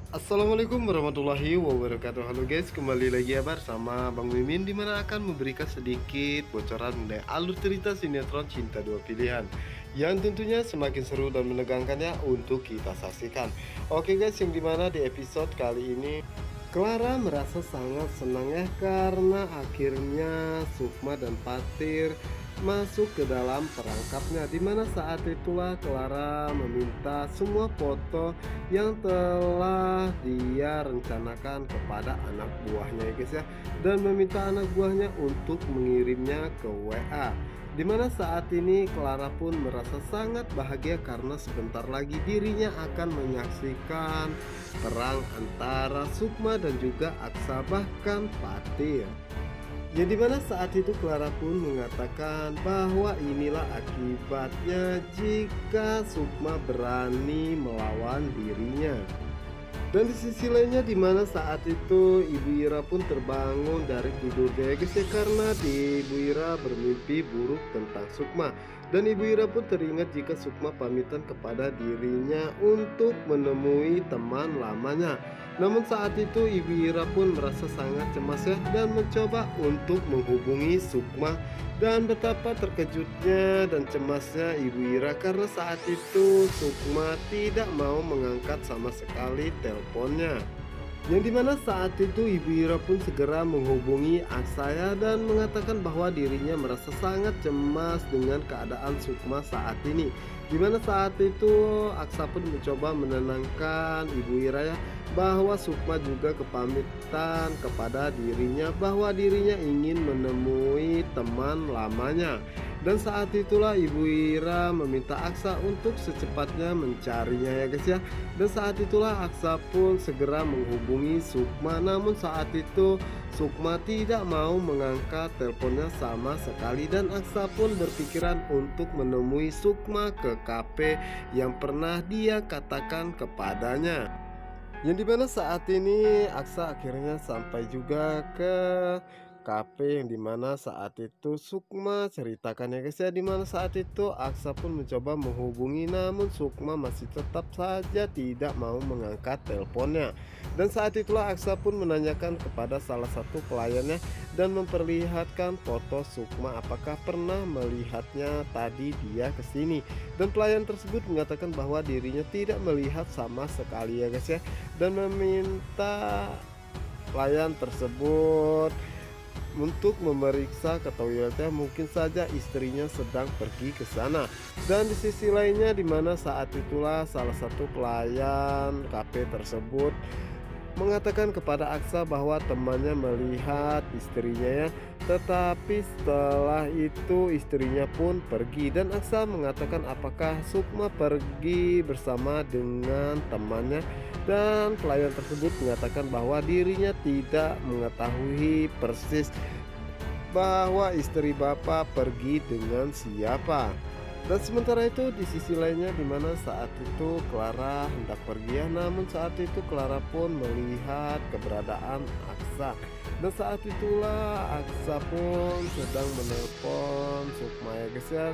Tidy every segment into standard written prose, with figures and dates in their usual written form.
Assalamualaikum warahmatullahi wabarakatuh. Halo guys, kembali lagi ya bersama Bang Mimin, dimana akan memberikan sedikit bocoran mengenai alur cerita sinetron Cinta Dua Pilihan yang tentunya semakin seru dan menegangkan ya untuk kita saksikan. Oke guys, yang dimana di episode kali ini Clara merasa sangat senang ya karena akhirnya Sukma dan Fatir masuk ke dalam perangkapnya, dimana saat itulah Clara meminta semua foto yang telah dia rencanakan kepada anak buahnya ya guys ya, dan meminta anak buahnya untuk mengirimnya ke WA. Dimana saat ini Clara pun merasa sangat bahagia karena sebentar lagi dirinya akan menyaksikan perang antara Sukma dan juga Aksa bahkan Fatir. Yang dimana saat itu Clara pun mengatakan bahwa inilah akibatnya jika Sukma berani melawan dirinya. Dan di sisi lainnya dimana saat itu Ibu Ira pun terbangun dari tidurnya ya guys ya, karena di Ibu Ira bermimpi buruk tentang Sukma. Dan Ibu Ira pun teringat jika Sukma pamitan kepada dirinya untuk menemui teman lamanya. Namun saat itu Ibu Ira pun merasa sangat cemas ya, dan mencoba untuk menghubungi Sukma. Dan betapa terkejutnya dan cemasnya Ibu Ira karena saat itu Sukma tidak mau mengangkat sama sekali teleponnya. Yang dimana saat itu Ibu Ira pun segera menghubungi Aksaya dan mengatakan bahwa dirinya merasa sangat cemas dengan keadaan Sukma saat ini. Dimana saat itu Aksa pun mencoba menenangkan Ibu Ira ya, bahwa Sukma juga kepamitan kepada dirinya bahwa dirinya ingin menemui teman lamanya. Dan saat itulah Ibu Ira meminta Aksa untuk secepatnya mencarinya ya guys ya. Dan saat itulah Aksa pun segera menghubungi Sukma, namun saat itu Sukma tidak mau mengangkat teleponnya sama sekali. Dan Aksa pun berpikiran untuk menemui Sukma ke kafe yang pernah dia katakan kepadanya. Yang dimana saat ini Aksa akhirnya sampai juga ke kafe yang dimana saat itu Sukma ceritakan ya guys ya, dimana saat itu Aksa pun mencoba menghubungi namun Sukma masih tetap saja tidak mau mengangkat teleponnya. Dan saat itulah Aksa pun menanyakan kepada salah satu pelayannya dan memperlihatkan foto Sukma apakah pernah melihatnya tadi dia kesini. Dan pelayan tersebut mengatakan bahwa dirinya tidak melihat sama sekali ya guys ya, dan meminta pelayan tersebut untuk memeriksa ke toiletnya, mungkin saja istrinya sedang pergi ke sana. Dan di sisi lainnya dimana saat itulah salah satu pelayan kafe tersebut mengatakan kepada Aksa bahwa temannya melihat istrinya ya, tetapi setelah itu istrinya pun pergi. Dan Aksa mengatakan apakah Sukma pergi bersama dengan temannya, dan pelayan tersebut mengatakan bahwa dirinya tidak mengetahui persis bahwa istri bapak pergi dengan siapa. Dan sementara itu di sisi lainnya dimana saat itu Clara hendak pergi ya, namun saat itu Clara pun melihat keberadaan Aksa. Dan saat itulah Aksa pun sedang menelpon Sukma ya guys ya,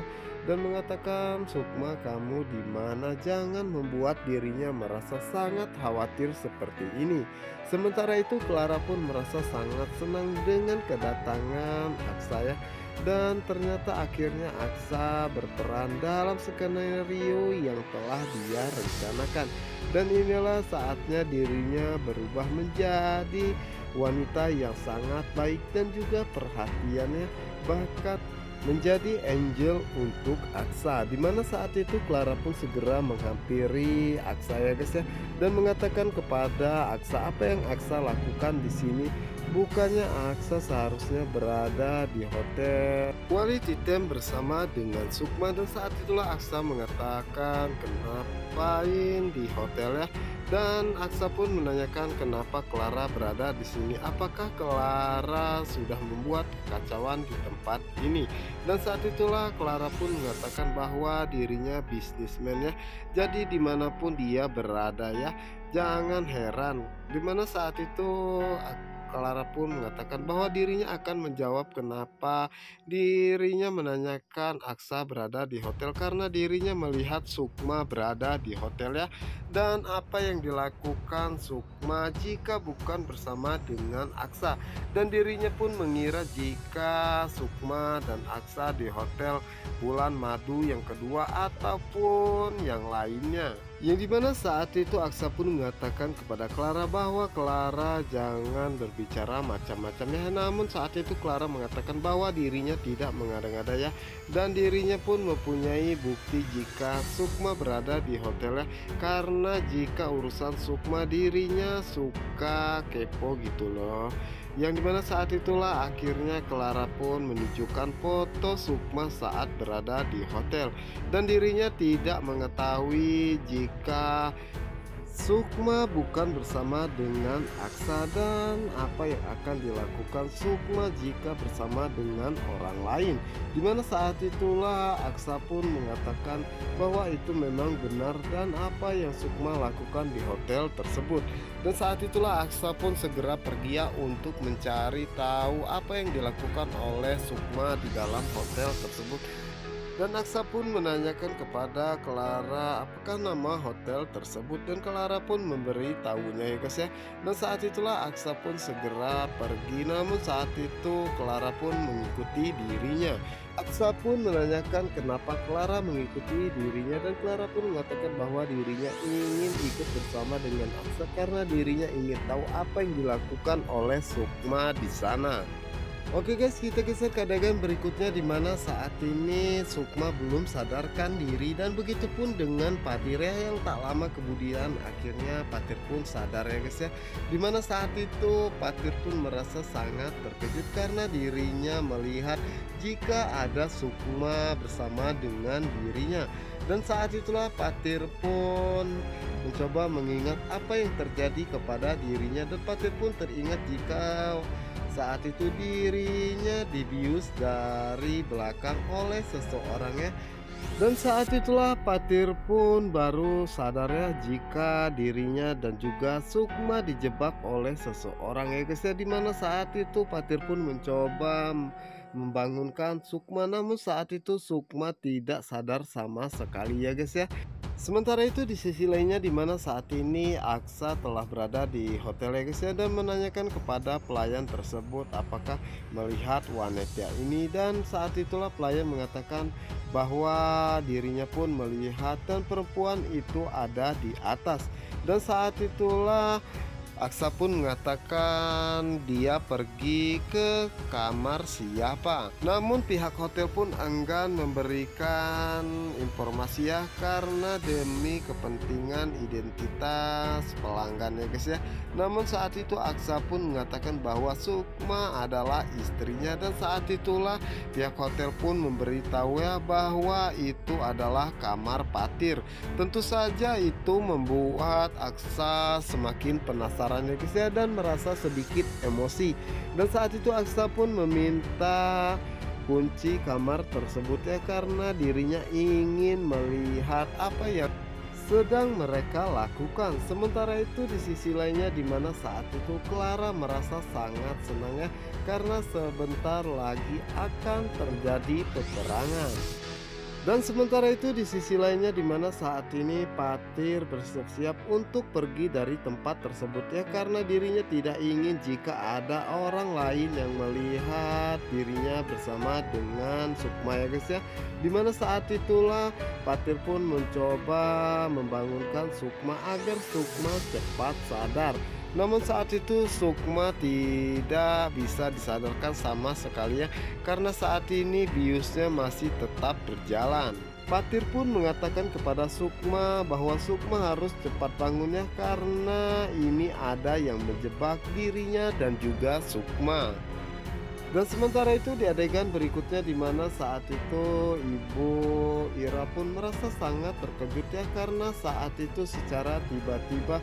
dan mengatakan, "Sukma, kamu di mana? Jangan membuat dirinya merasa sangat khawatir seperti ini." Sementara itu Clara pun merasa sangat senang dengan kedatangan Aksa ya. Dan ternyata akhirnya Aksa berperan dalam skenario yang telah dia rencanakan. Dan inilah saatnya dirinya berubah menjadi wanita yang sangat baik dan juga perhatiannya bahkan menjadi angel untuk Aksa. Dimana saat itu Clara pun segera menghampiri Aksa ya guys ya, dan mengatakan kepada Aksa apa yang Aksa lakukan di sini. Bukannya Aksa seharusnya berada di hotel quality time bersama dengan Sukma. Dan saat itulah Aksa mengatakan kenapain di hotel ya. Dan Aksa pun menanyakan kenapa Clara berada di sini. Apakah Clara sudah membuat kekacauan di tempat ini? Dan saat itulah Clara pun mengatakan bahwa dirinya bisnismen ya. Jadi dimanapun dia berada ya, jangan heran. Dimana saat itu Clara pun mengatakan bahwa dirinya akan menjawab kenapa dirinya menanyakan Aksa berada di hotel, karena dirinya melihat Sukma berada di hotel ya. Dan apa yang dilakukan Sukma jika bukan bersama dengan Aksa, dan dirinya pun mengira jika Sukma dan Aksa di hotel Bulan Madu yang kedua ataupun yang lainnya. Yang dimana saat itu Aksa pun mengatakan kepada Clara bahwa Clara jangan berbicara macam-macam ya. Namun saat itu Clara mengatakan bahwa dirinya tidak mengada-ngada ya, dan dirinya pun mempunyai bukti jika Sukma berada di hotelnya, karena jika urusan Sukma dirinya suka kepo gitu loh. Yang dimana saat itulah akhirnya Clara pun menunjukkan foto Sukma saat berada di hotel, dan dirinya tidak mengetahui jika Sukma bukan bersama dengan Aksa, dan apa yang akan dilakukan Sukma jika bersama dengan orang lain. Dimana saat itulah Aksa pun mengatakan bahwa itu memang benar dan apa yang Sukma lakukan di hotel tersebut. Dan saat itulah Aksa pun segera pergi ya untuk mencari tahu apa yang dilakukan oleh Sukma di dalam hotel tersebut. Dan Aksa pun menanyakan kepada Clara apakah nama hotel tersebut, dan Clara pun memberi tahunya ya guys ya. Dan saat itulah Aksa pun segera pergi, namun saat itu Clara pun mengikuti dirinya. Aksa pun menanyakan kenapa Clara mengikuti dirinya, dan Clara pun mengatakan bahwa dirinya ingin ikut bersama dengan Aksa karena dirinya ingin tahu apa yang dilakukan oleh Sukma di sana. Oke guys, kita geser ke adegan berikutnya di mana saat ini Sukma belum sadarkan diri, dan begitu pun dengan Patir ya, yang tak lama kemudian akhirnya Patir pun sadar ya guys ya. Dimana saat itu Patir pun merasa sangat terkejut karena dirinya melihat jika ada Sukma bersama dengan dirinya. Dan saat itulah Patir pun mencoba mengingat apa yang terjadi kepada dirinya, dan Patir pun teringat jika saat itu dirinya dibius dari belakang oleh seseorang ya. Dan saat itulah Patir pun baru sadar ya jika dirinya dan juga Sukma dijebak oleh seseorang ya guys ya. Dimana saat itu Patir pun mencoba membangunkan Sukma, namun saat itu Sukma tidak sadar sama sekali ya guys ya. Sementara itu di sisi lainnya dimana saat ini Aksa telah berada di hotel ya guys ya, dan menanyakan kepada pelayan tersebut apakah melihat wanita ini, dan saat itulah pelayan mengatakan bahwa dirinya pun melihat dan perempuan itu ada di atas. Dan saat itulah Aksa pun mengatakan dia pergi ke kamar siapa. Namun pihak hotel pun enggan memberikan informasi ya, karena demi kepentingan identitas pelanggan ya guys ya. Namun saat itu Aksa pun mengatakan bahwa Sukma adalah istrinya, dan saat itulah pihak hotel pun memberitahu ya bahwa itu adalah kamar Patir. Tentu saja itu membuat Aksa semakin penasaran ya guys ya, dan merasa sedikit emosi. Dan saat itu Aksa pun meminta kunci kamar tersebut ya, karena dirinya ingin melihat apa yang sedang mereka lakukan. Sementara itu di sisi lainnya dimana saat itu Clara merasa sangat senang ya, karena sebentar lagi akan terjadi peperangan. Dan sementara itu di sisi lainnya dimana saat ini Patir bersiap-siap untuk pergi dari tempat tersebut ya, karena dirinya tidak ingin jika ada orang lain yang melihat dirinya bersama dengan Sukma ya guys ya. Dimana saat itulah Patir pun mencoba membangunkan Sukma agar Sukma cepat sadar. Namun saat itu Sukma tidak bisa disadarkan sama sekali ya, karena saat ini biusnya masih tetap berjalan. Patir pun mengatakan kepada Sukma bahwa Sukma harus cepat bangun ya, karena ini ada yang menjebak dirinya dan juga Sukma. Dan sementara itu di adegan berikutnya dimana saat itu Ibu Ira pun merasa sangat terkejut ya, karena saat itu secara tiba-tiba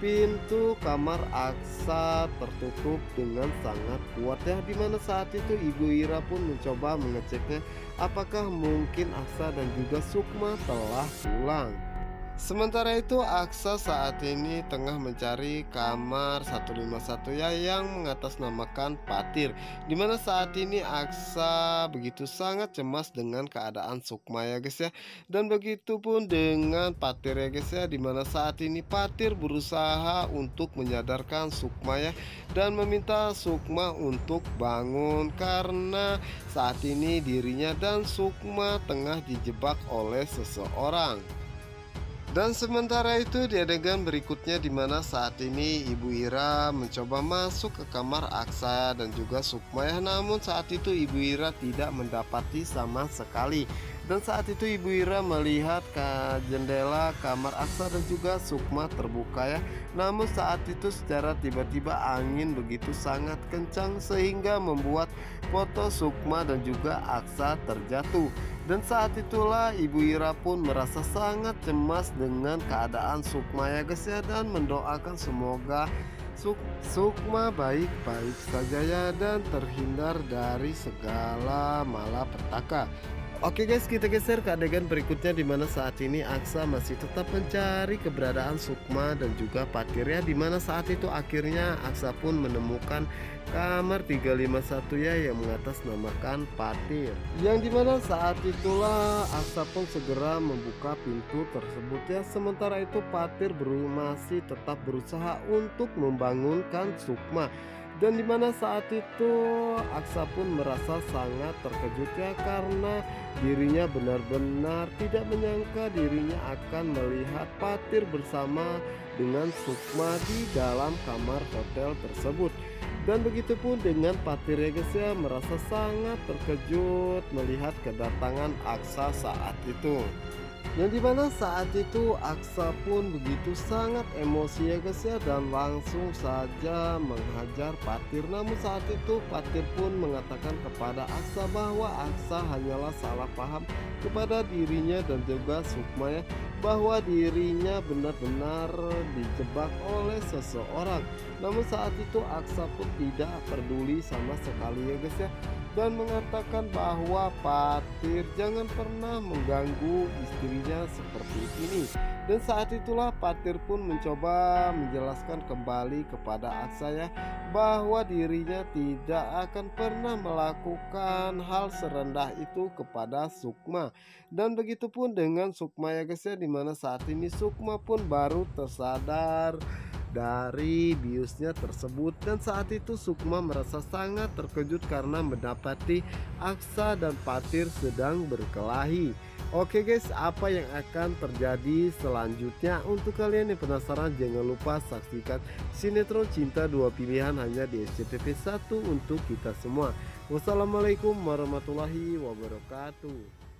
pintu kamar Aksa tertutup dengan sangat kuat ya. Dimana saat itu Ibu Ira pun mencoba mengeceknya apakah mungkin Aksa dan juga Sukma telah pulang. Sementara itu, Aksa saat ini tengah mencari kamar 151 ya yang mengatasnamakan Patir. Dimana saat ini Aksa begitu sangat cemas dengan keadaan Sukma ya guys ya. Dan begitu pun dengan Patir ya guys ya. Dimana saat ini Patir berusaha untuk menyadarkan Sukma ya. Dan meminta Sukma untuk bangun karena saat ini dirinya dan Sukma tengah dijebak oleh seseorang. Dan sementara itu di adegan berikutnya di mana saat ini Ibu Ira mencoba masuk ke kamar Aksa dan juga Sukma ya, namun saat itu Ibu Ira tidak mendapati sama sekali. Dan saat itu Ibu Ira melihat ke jendela kamar Aksa dan juga Sukma terbuka ya. Namun saat itu secara tiba-tiba angin begitu sangat kencang sehingga membuat foto Sukma dan juga Aksa terjatuh. Dan saat itulah Ibu Ira pun merasa sangat cemas dengan keadaan Sukma ya guys ya, dan mendoakan semoga Sukma baik-baik saja ya dan terhindar dari segala malapetaka. Oke guys, kita geser ke adegan berikutnya di mana saat ini Aksa masih tetap mencari keberadaan Sukma dan juga Patir ya, di mana saat itu akhirnya Aksa pun menemukan kamar 351 ya yang mengatasnamakan Patir. Yang dimana saat itulah Aksa pun segera membuka pintu tersebut ya. Sementara itu Patir masih tetap berusaha untuk membangunkan Sukma. Dan dimana saat itu Aksa pun merasa sangat terkejut ya, karena dirinya benar-benar tidak menyangka dirinya akan melihat Patir bersama dengan Sukma di dalam kamar hotel tersebut. Dan begitu pun dengan Patir ya guys ya, merasa sangat terkejut melihat kedatangan Aksa saat itu. Yang dimana saat itu Aksa pun begitu sangat emosi ya guys ya, dan langsung saja menghajar Patir. Namun saat itu Patir pun mengatakan kepada Aksa bahwa Aksa hanyalah salah paham kepada dirinya dan juga Sukma ya, bahwa dirinya benar-benar dijebak oleh seseorang. Namun saat itu Aksa pun tidak peduli sama sekali ya guys ya, dan mengatakan bahwa Patir jangan pernah mengganggu istrinya seperti ini. Dan saat itulah Patir pun mencoba menjelaskan kembali kepada Aksa ya, bahwa dirinya tidak akan pernah melakukan hal serendah itu kepada Sukma. Dan begitu pun dengan Sukma ya guys ya, dimana saat ini Sukma pun baru tersadar dari biusnya tersebut. Dan saat itu Sukma merasa sangat terkejut karena mendapati Aksa dan Patir sedang berkelahi. Oke guys, apa yang akan terjadi selanjutnya? Untuk kalian yang penasaran, jangan lupa saksikan sinetron Cinta Dua Pilihan hanya di SCTV 1 untuk kita semua. Wassalamualaikum warahmatullahi wabarakatuh.